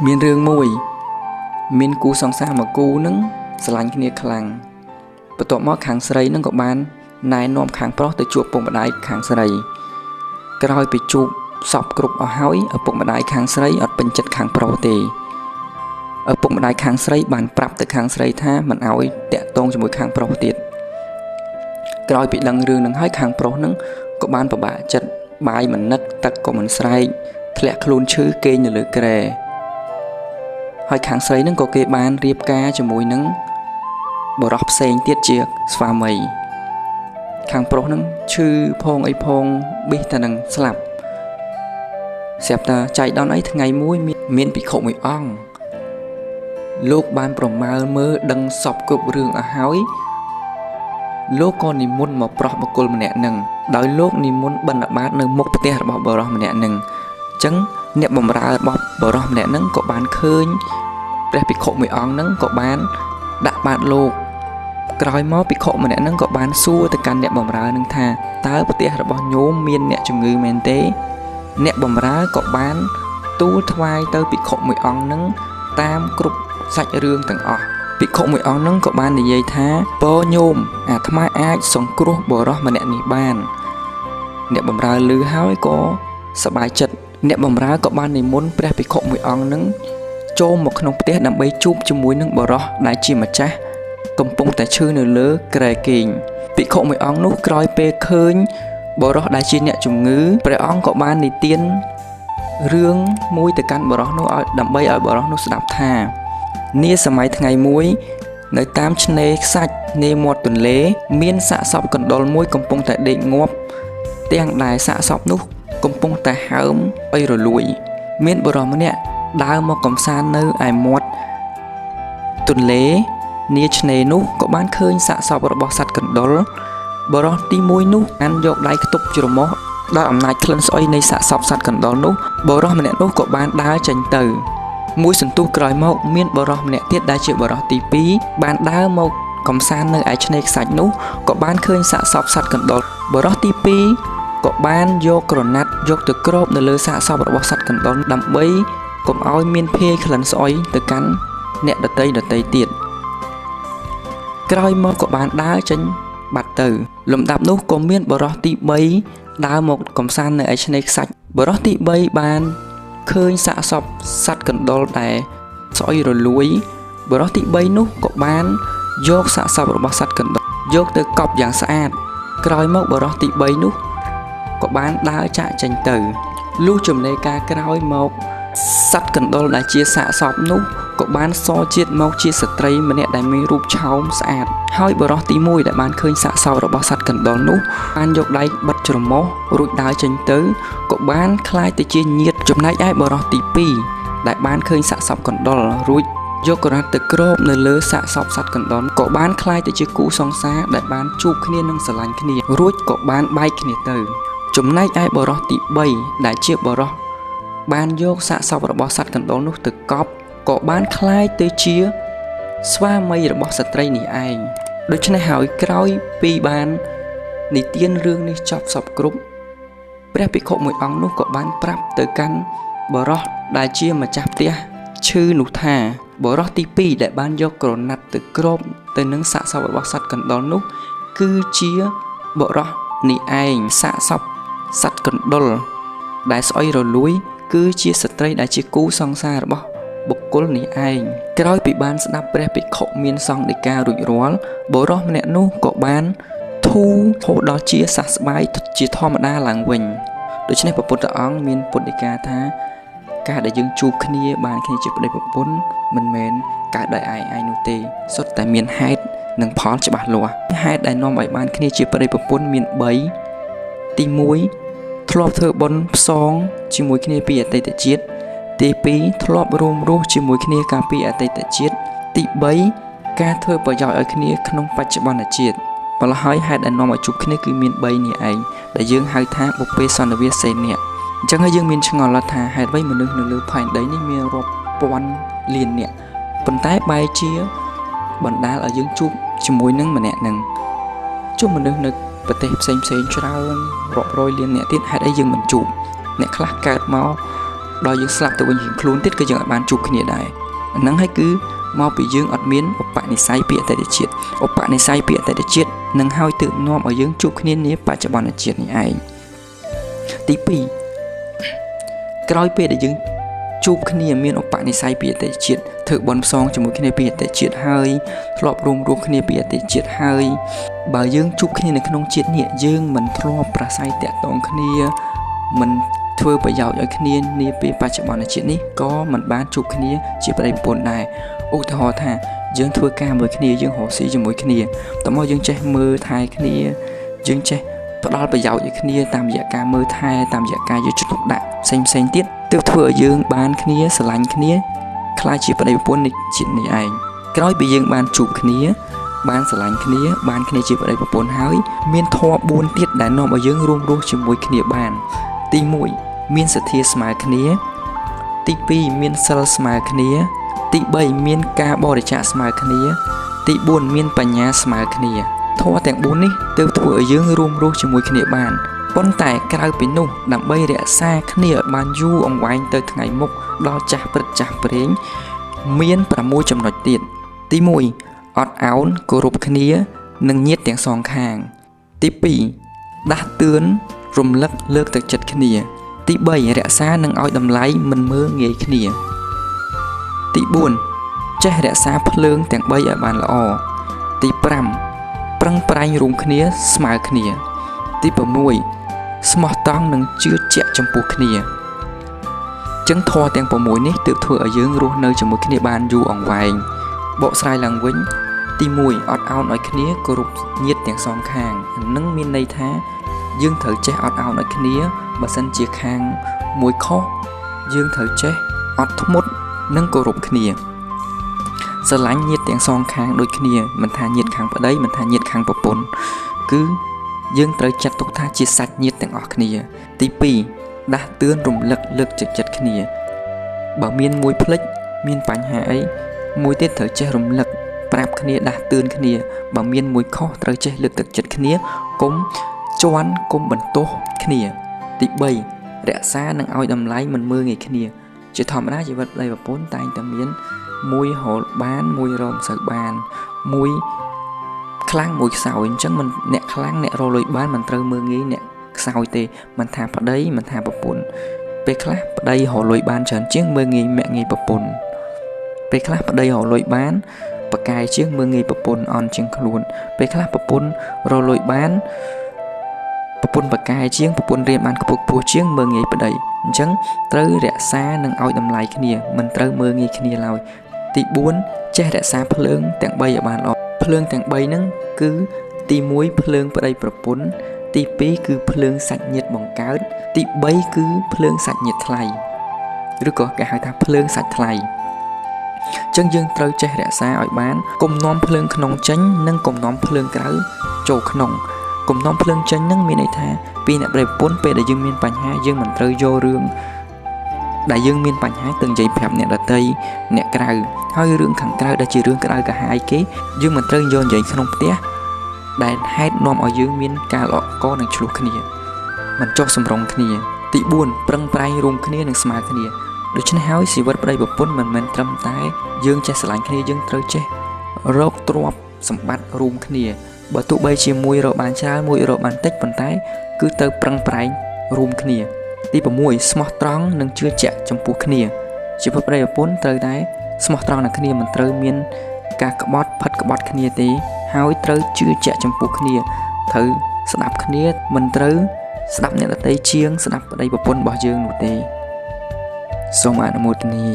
មានរឿងមួយមានគូសង្សារមួយគូនឹងស្រឡាញ់គ្នាខ្លាំងបន្ទាប់មកខាងស្រីនឹងក៏បានណែនាំខាងប្រុសទៅជួបពុកម្ដាយខាងស្រីក្រោយពីជួបសពគ្រប់អស់ហើយឪពុកម្ដាយខាងស្រីអត់ពេញចិត្តខាងប្រុសទេឪពុកម្ដាយខាងស្រីបានប្រាប់ទៅខាងស្រីថាមិនអោយតាក់ទងជាមួយខាងប្រុសទៀតក្រោយពីដឹងរឿងនឹងហើយខាងប្រុសនឹងក៏បានពិបាកចិត្តបាយមិននឹកទឹកក៏មិនស្រែកធ្លាក់ខ្លួនឈឺគេងនៅលើគ្រែហើយខាងស្រីនឹងក៏គេបានរៀបការជាមួយនឹងបរិសុទ្ធផ្សេងទៀតជាស្វាមីខាងប្រុសនឹងឈឺផងអីផងប៊ីសតែនឹងស្លាប់ស្រាប់តែចៃដន្យអីថ្ងៃមួយមានភិក្ខុមួយអង្គលោកបានប្រមើលមើលដឹងសពគ្រប់រឿងអស់ហើយលោកក៏និមន្តមកប្រោះបុគ្គលម្នាក់នឹងដោយលោកនិមន្តបិណ្ឌបាតនៅមុខផ្ទះរបស់បរិសុទ្ធម្នាក់នឹងអញ្ចឹងអ្នកបម្រើរបស់បរិសុទ្ធម្នាក់នឹងក៏បានឃើញព្រះភិក្ខុមួយអង្គនឹងក៏បានដាក់បាតលោកក្រោយមកភិក្ខុម្នាក់នឹងក៏បានសួរទៅកាន់អ្នកបម្រើនឹងថាតើផ្ទះរបស់ញោមមានអ្នកជំងឺមែនទេអ្នកបម្រើក៏បានទូលថ្វាយទៅភិក្ខុមួយអង្គនឹងតាមគ្រប់សាច់រឿងទាំងអស់ភិក្ខុមួយអង្គនឹងក៏បាននិយាយថាពរញោមអាត្មាអាចសង្គ្រោះបរិសុទ្ធម្នាក់នេះបានអ្នកបម្រើឮហើយក៏សប្បាយចិត្តអ្នកបម្រើក៏បាននិមន្តព្រះភិក្ខុមួយអង្គនឹងចូលមកក្នុងផ្ទះដើម្បីជួបជាមួយនឹងបរិសុទ្ធដែលជាម្ចាស់កំពុងតែឈឺនៅលើគ្រែគេងភិក្ខុមួយអង្គនោះក្រោយពេលឃើញបរិសុទ្ធដែលជាអ្នកជំងឺព្រះអង្គក៏បាននិទានរឿងមួយទៅកាន់បរិសុទ្ធនោះឲ្យដើម្បីឲ្យបរិសុទ្ធនោះស្ដាប់ថានាសម័យថ្ងៃមួយនៅតាមឆ្នេរខ្សាច់នៃមាត់ទន្លេមានសាកសពកណ្ដុរមួយកំពុងតែដេកងាប់ទាំងដែលសាកសពនោះកំពុងតែហើមអីរលួយមានបុរសម្នាក់ដើរមកកំសាន្តនៅឯមាត់ទន្លេនាឆ្នេរនោះក៏បានឃើញសាកសពរបស់សត្វកណ្ដុរបុរសទី1នោះបានយកដៃខ្ទប់ច្រមុះដោយអំណាចក្លិនស្អុយនៃសាកសពសត្វកណ្ដុរនោះបុរសម្នាក់នោះក៏បានដើរចេញទៅមួយសន្ទុះក្រោយមកមានបុរសម្នាក់ទៀតដែលជាបុរសទី2បានដើរមកកំសាន្តនៅឯឆ្នេរខ្សាច់នោះក៏បានឃើញសាកសពសត្វកណ្ដុរបុរសទី2ក៏បានយកក្រណាត់យកទៅគ្របនៅលើសាកសពរបស់សត្វកណ្ដុរដើម្បីកុំឲ្យមានភាយក្លិនស្អុយទៅកាន់អ្នកដទៃទៀតក្រោយមកក៏បានដើរចេញបាត់ទៅលំដាប់នោះក៏មានបុរសទី3ដើរមកកំសាន្តនៅឯឆ្នេរខ្សាច់បុរសទី3បានឃើញសាកសពសត្វកណ្ដុរដែលស្អុយរលួយបុរសទី3នោះក៏បានយកសាកសពរបស់សត្វកណ្ដុរយកទៅកប់យ៉ាងស្អាតក្រោយមកបុរសទី3នោះក៏បានដើរចាក់ចេញទៅលុះចំណេរការក្រោយមកសត្វកណ្ដុរដែលជាសាកសពនោះក៏បានសជាតិមកជាស្ត្រីម្នាក់ដែលមានរូបឆោមស្អាតហើយបុរសទី1ដែលបានឃើញសាកសពរបស់សត្វកណ្ដុរនោះបានយកដៃបិទច្រមុះរួចដើរចេញទៅក៏បានคล้ายទៅជាញាតិចំណែកឯបុរសទី2ដែលបានឃើញសាកសពកណ្ដុររួចយកក្រណាត់ទៅគ្របនៅលើសាកសពសត្វកណ្ដុរក៏បានคล้ายទៅជាគូសង្សារដែលបានជួបគ្នានិងស្រឡាញ់គ្នារួចក៏បានបែកគ្នាទៅចំណែកឯបុរសទី3ដែលជាបុរសបានយកសាកសពរបស់សត្វកណ្ដុរនោះទៅកប់ក៏បានคล้ายទៅជាស្វាមីរបស់ស្ត្រីនេះឯងដូច្នេះហើយក្រោយពីបាននិទានរឿងនេះចប់សពគ្រប់ព្រះភិក្ខុមួយអង្គនោះក៏បានប្រាប់ទៅកាន់បរិសុទ្ធដែលជាម្ចាស់ផ្ទះឈឺនោះថាបរិសុទ្ធទី2ដែលបានយកក្រណាត់ទៅគ្របទៅនឹងសាកសពរបស់សត្វកណ្ដុរនោះគឺជាបរិសុទ្ធនេះឯងសាកសពសត្វកណ្ដុរដែលស្អុយរលួយគឺជាស្ត្រីដែលជាគូសង្សាររបស់បុគ្គលនេះឯងក្រោយពីបានស្ដាប់ព្រះភិក្ខុមានសង្ឃដីការួចរាល់បុរសម្នាក់នោះក៏បានធូរហូរដល់ជាសះស្បើយជាធម្មតាឡើងវិញដូច្នេះព្រះពុទ្ធអង្គមានពុទ្ធដីកាថាការដែលយើងជួបគ្នាបានគ្នាជាប្តីប្រពន្ធមិនមែនកើតដោយឯងនោះទេសុទ្ធតែមានហេតុនិងផលច្បាស់លាស់ហេតុដែលនាំឲ្យបានគ្នាជាប្តីប្រពន្ធមាន3ទី1ធ្លាប់ធ្វើបុណ្យផ្សងជាមួយគ្នាពីអតីតជាតិទី2ធ្លាប់រួមរស់ជាមួយគ្នាកាលពីអតីតជាតិទី3ការធ្វើប្រយោជន៍ឲ្យគ្នាក្នុងបច្ចុប្បន្នជាតិប៉ុន្តែហើយហេតុដែលនាំឲ្យជួបគ្នាគឺមាន3នេះឯងដែលយើងហៅថាបុព្វេសន្និវាសសេនៈអញ្ចឹងហើយយើងមានឆ្ងល់ថាហេតុអ្វីមនុស្សនៅលើផែនដីនេះមានរាប់ពាន់លាននាក់ប៉ុន្តែបែរជាបណ្ដាលឲ្យយើងជួបជាមួយនឹងម្នាក់នឹងជួបមនុស្សនៅប្រទេសផ្សេងច្រើនរាប់រយលានអ្នកទៀតហេតុអីយើងមិនជួបអ្នកខ្លះកើតមក ដល់យើងស្លាប់ទៅវិញខ្លួនទៀតក៏យើងអាចបានជួបគ្នាដែរហ្នឹងហើយគឺមកពីយើងអត់មានឧបនិស្ស័យពីអតីតជាតិឧបនិស្ស័យពីអតីតជាតិនឹងហើយទើបនាំឲ្យយើងជួបគ្នានាបច្ចុប្បន្នជាតិនេះឯងទី2ក្រោយពេលដែលយើងជួបគ្នាមានឧបនិស្ស័យពីអតីតជាតិធ្វើបន់ផ្សងជាមួយគ្នាពីអតីតជាតិហើយធ្លាប់រួមរស់គ្នាពីអតីតជាតិហើយបើយើងជួបគ្នានៅក្នុងជាតិនេះយើងមិនធ្លាប់ប្រស័យតាក់ទងគ្នាមិនធ្វើប្រយោជន៍ឲ្យគ្នានាពេលបច្ចុប្បន្នជាតិនេះក៏មិនបានជួបគ្នាជាប្តីប្រពន្ធដែរឧទាហរណ៍ថាយើងធ្វើការមួយគ្នាយើងរកស៊ីជាមួយគ្នាតើមកយើងចេះមើលថែគ្នាយើងចេះផ្ដល់ប្រយោជន៍ឲ្យគ្នាតាមរយៈការមើលថែតាមរយៈការយកចិត្តទុកដាក់ផ្សេងទៀតទើបធ្វើឲ្យយើងបានគ្នាស្រឡាញ់គ្នាខ្លាចជាប្តីប្រពន្ធនៃជាតិនេះឯងក្រោយពីយើងបានជួបគ្នាបានស្រឡាញ់គ្នាបានគ្នាជាប្តីប្រពន្ធហើយមានធម៌4ទៀតដែលនាំឲ្យយើងរួមរស់ជាមួយគ្នាបានទី1មានសទ្ធាស្មើគ្នាទី2មានសិលស្មើគ្នាទី3មានការបរិច្ចាគស្មើគ្នាទី4មានបញ្ញាស្មើគ្នាធម៌ទាំង4នេះទើបធ្វើឲ្យយើងរួមរស់ជាមួយគ្នាបានប៉ុន្តែក្រៅពីនោះដើម្បីរក្សាគ្នាឲ្យបានយូរអង្វែងទៅថ្ងៃមុខដល់ចាស់ព្រឹកចាស់ព្រេងមាន6ចំណុចទៀតទី1អត់ឱនគោរពគ្នានិងញាតិទាំងសងខាងទី2ដាស់តឿនរំលឹកលើកទឹកចិត្តគ្នាទី3រក្សានិងឲ្យតម្លៃមិនមើលងាយគ្នាទី4ចេះរក្សាភ្លើងទាំង3ឲ្យបានល្អទី5ប្រឹងប្រែងរួមគ្នាស្មើគ្នាទី6ស្មោះត្រង់និងជឿជាក់ចំពោះគ្នាចឹងធម៌ទាំង6នេះទើបធ្វើឲ្យយើងរស់នៅជាមួយគ្នាបានយូរអង្វែងបកស្រាយឡើងវិញទី1អត់ឱនឲ្យគ្នាគោរពញាតិទាំងសងខាងនឹងមានន័យថាយើងត្រូវចេះអត់ឱនឲ្យគ្នាបើសិនជាខាងមួយខុសយើងត្រូវចេះអត់ធ្មត់និងគោរពគ្នាស្រឡាញ់ញាតិទាំងសងខាងដូចគ្នាមិនថាញាតិខាងប្តីមិនថាញាតិខាងប្រពន្ធគឺយើងត្រូវចាត់ទុកថាជាសាច់ញាតិទាំងអស់គ្នាទី2ដាស់តឿនរំលឹកលើកចិត្តគ្នាបើមានមួយភ្លេចមានបញ្ហាអីមួយទៀតត្រូវចេះរំលឹកប្រាប់គ្នាដាស់តឿនគ្នាបើមានមួយខុសត្រូវចេះលើកទឹកចិត្តគ្នាកុំជន់កុំបន្ទោសគ្នាទី3រក្សានិងឲ្យតម្លៃមិនមើលងាយគ្នាជាធម្មតាជីវិតប្តីប្រពន្ធតែងតែមានមួយរហូតបានមួយរមសូវបានមួយខ្លាំងមួយខ្សោយអញ្ចឹងមិនអ្នកខ្លាំងអ្នករលួយបានមិនត្រូវមើលងាយអ្នកខ្សោយទេមិនថាប្តីមិនថាប្រពន្ធពេលខ្លះប្តីរលួយបានច្រើនជាងមើលងាយមាក់ងាយប្រពន្ធពេលខ្លះប្តីរលួយបានប្រកែកជាងមើលងាយប្រពន្ធអន់ជាងខ្លួនពេលខ្លះប្រពន្ធរលួយបានប្រពន្ធប្រកែកជាងប្រពន្ធរៀនបានខ្ពស់ជាងមើលងាយប្តីអញ្ចឹងត្រូវរក្សានិងឲ្យតម្លៃគ្នាមិនត្រូវមើលងាយគ្នាឡើយទី4ចេះរក្សាភ្លើងទាំង3ឲ្យបានល្អភ្លើងទាំង3ហ្នឹងគឺទី1ភ្លើងប្តីប្រពន្ធទី2គឺភ្លើងសាច់ញាតិបង្កើតទី3គឺភ្លើងសាច់ញាតិថ្លៃឬក៏គេហៅថាភ្លើងសាច់ថ្លៃអញ្ចឹងយើងត្រូវចេះរក្សាឲ្យបានកុំនាំភ្លើងក្នុងចេញនិងកុំនាំភ្លើងក្រៅចូលក្នុងកុំនាំភ្លើងចេញហ្នឹងមានន័យថាពីអ្នកប្តីប្រពន្ធពេលដែលយើងមានបញ្ហាយើងមិនត្រូវយករឿងដែលយើងមានបញ្ហាទៅនិយាយប្រាប់អ្នកដទៃអ្នកក្រៅហើយរឿងខាងក្រៅដែលជារឿងក្តៅកាហាយគេយើងមិនត្រូវយកនិយាយក្នុងផ្ទះដែលហេតុនាំឲ្យយើងមានការល្អកនិងឆ្លោះគ្នាមិនចុះសម្រុងគ្នាទី4ប្រឹងប្រែងរួមគ្នានិងស្មើគ្នាដូច្នេះហើយជីវិតប្តីប្រពន្ធមិនមែនត្រឹមតែយើងចេះស្រឡាញ់គ្នាយើងត្រូវចេះរកទ្រព្យសម្បត្តិរួមគ្នាបើទោះបីជាមួយរកបានច្រើនមួយរកបានតិចប៉ុន្តែគឺទៅប្រឹងប្រែងរួមគ្នាទី6ស្មោះត្រង់និងជឿជាក់ចំពោះគ្នាជីវិតប្តីប្រពន្ធត្រូវតែស្មោះត្រង់នឹងគ្នាមិនត្រូវមានការក្បត់ផិតក្បត់គ្នាទេហើយត្រូវជឿជាក់ចំពោះគ្នាត្រូវស្ដាប់គ្នាមិនត្រូវស្ដាប់អ្នកដទៃជាងស្ដាប់ប្តីប្រពន្ធរបស់យើងនោះទេសូមអនុមោទនា